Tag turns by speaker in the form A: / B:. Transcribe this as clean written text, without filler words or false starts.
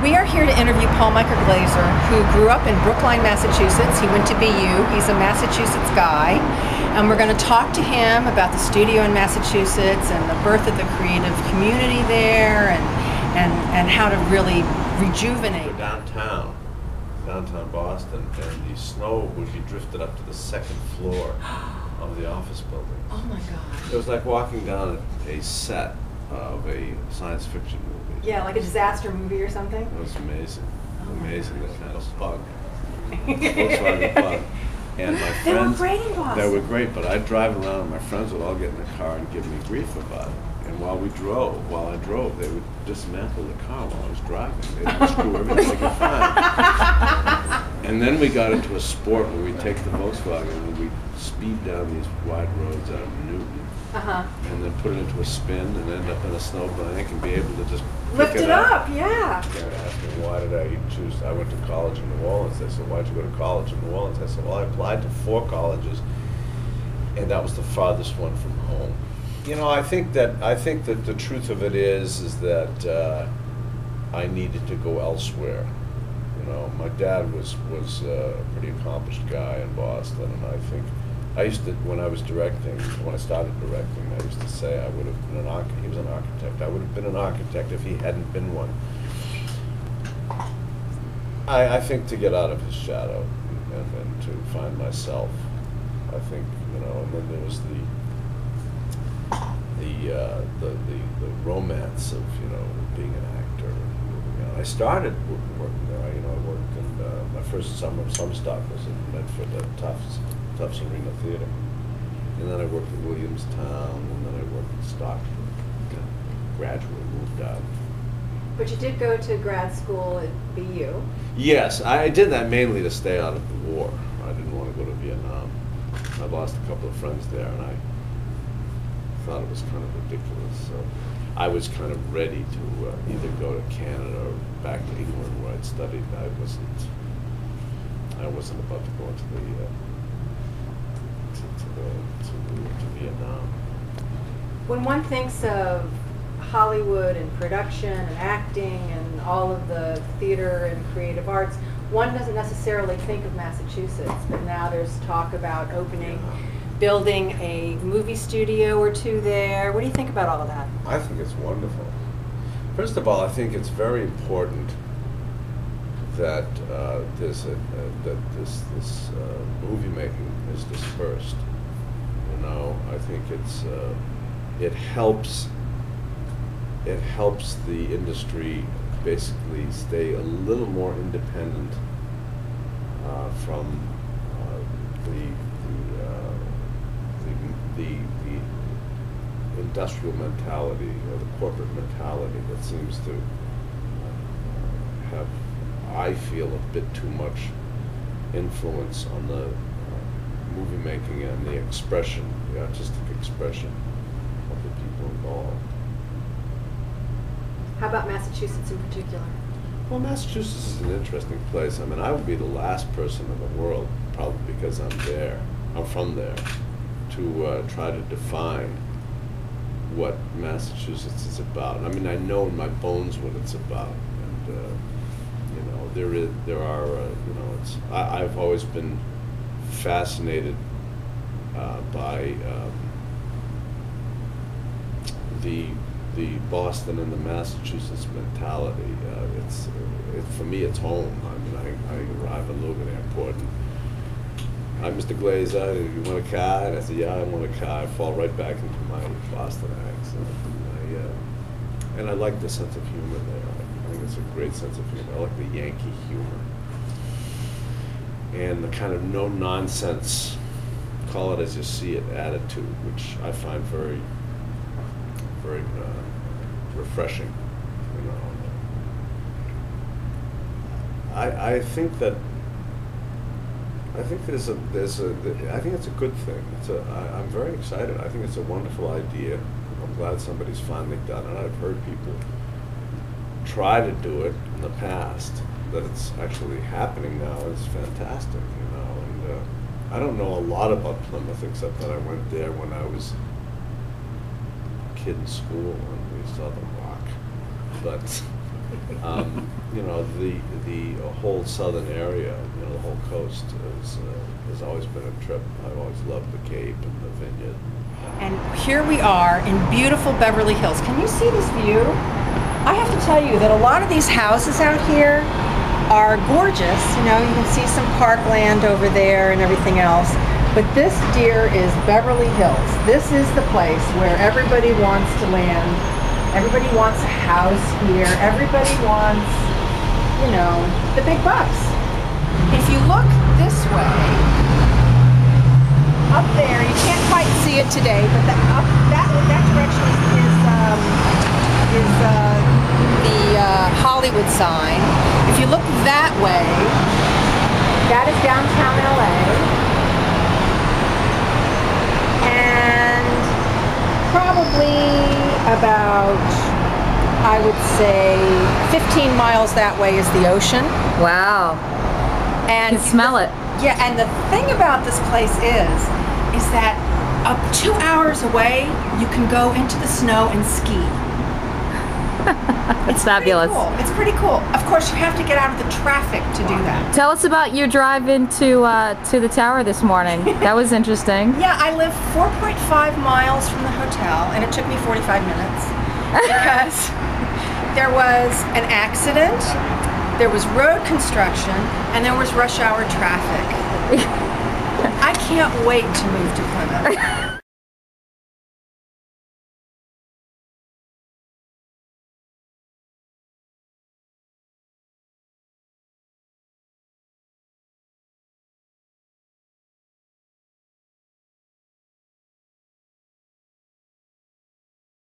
A: We are here to interview Paul Michael Glaser, who grew up in Brookline, Massachusetts. He went to BU. He's a Massachusetts guy. And we're going to talk to him about the studio in Massachusetts and the birth of the creative community there and how to really rejuvenate.
B: We're downtown Boston, and the snow would be drifted up to the second floor of the office building.
A: Oh my God.
B: It was like walking down a set of a science fiction movie.
A: Yeah, like a disaster movie or something?
B: It was amazing.
A: Oh
B: amazing, that kind of bug. Volkswagen bug. And my friends,
A: they were great in Boston.
B: They were great, but I'd drive around and my friends would all get in the car and give me grief about it. And while I drove, they would dismantle the car while I was driving. They'd screw everything they could find. And then we got into a sport where we'd take the Volkswagen and we'd speed down these wide roads out of Newton. And then put it into a spin and end up in a snowbank and be able to just
A: lift it up. Yeah.
B: They asked me, why did I choose? I went to college in New Orleans. They said, why'd you go to college in New Orleans? I said, well, I applied to 4 colleges, and that was the farthest one from home. You know, I think that the truth of it is that I needed to go elsewhere. You know, my dad was a pretty accomplished guy in Boston, and I think I used to, when I started directing, I used to say I would have been an architect. He was an architect. I would have been an architect if he hadn't been one. I think to get out of his shadow and to find myself. I think, you know, and then there was the romance of, you know, being an actor. You know, I started working there. You know, I worked in my first summer of Stock was in Medford at Tufts Arena Theater, and then I worked at Williamstown, and then I worked at Stockton. Gradually moved out.
A: But you did go to grad school at BU.
B: Yes, I did that mainly to stay out of the war. I didn't want to go to Vietnam. I lost a couple of friends there, and I thought it was kind of ridiculous. So I was kind of ready to either go to Canada or back to England where I'd studied. I wasn't about to go into to Vietnam.
A: When one thinks of Hollywood and production and acting and all of the theater and creative arts, one doesn't necessarily think of Massachusetts, but now there's talk about building a movie studio or 2 there. What do you think about all of that?
B: I think it's wonderful. First of all, I think it's very important that this movie making is dispersed. You know, I think it helps the industry basically stay a little more independent from the industrial mentality or the corporate mentality that seems to have, I feel, a bit too much influence on the movie making and the expression, the artistic expression of the people involved.
A: How about Massachusetts in particular?
B: Well, Massachusetts is an interesting place. I mean, I would be the last person in the world, probably because I'm from there, to try to define what Massachusetts is about. I mean, I know in my bones what it's about, and you know, there are you know, I've always been fascinated by the Boston and the Massachusetts mentality. For me, it's home. I mean, I arrive at Logan Airport and, hi, Mr. Glaser, you want a car? And I said, yeah, I want a car. I fall right back into my Boston accent. And I like the sense of humor there. I think it's a great sense of humor. I like the Yankee humor. And the kind of no-nonsense, call it as you see it, attitude, which I find very, very refreshing. You know, I think there's I think it's a good thing. I'm very excited. I think it's a wonderful idea. I'm glad somebody's finally done it. I've heard people try to do it in the past. That it's actually happening now is fantastic, you know. And I don't know a lot about Plymouth except that I went there when I was a kid in school and we saw The Rock. But You know, the whole southern area, you know, the whole coast has always been a trip. I've always loved the Cape and the Vineyard.
A: And here we are in beautiful Beverly Hills. Can you see this view? I have to tell you that a lot of these houses out here are gorgeous. You know, you can see some parkland over there and everything else. But this, dear, is Beverly Hills. This is the place where everybody wants to land. Everybody wants a house here. Everybody wants, you know, the big bucks. If you look this way, up there, you can't quite see it today, but that direction is the Hollywood sign. If you look that way, that is downtown LA. And probably about, I would say, 15 miles that way is the ocean.
C: Wow.
A: And
C: you can smell it.
A: Yeah, and the thing about this place is that up 2 hours away, you can go into the snow and ski.
C: It's fabulous.
A: Pretty cool. It's pretty cool. Of course, you have to get out of the traffic to do that.
C: Tell us about your drive into to the tower this morning. That was interesting.
A: Yeah, I live 4.5 miles from the hotel, and it took me 45 minutes because there was an accident, there was road construction, and there was rush hour traffic. I can't wait to move to Plymouth.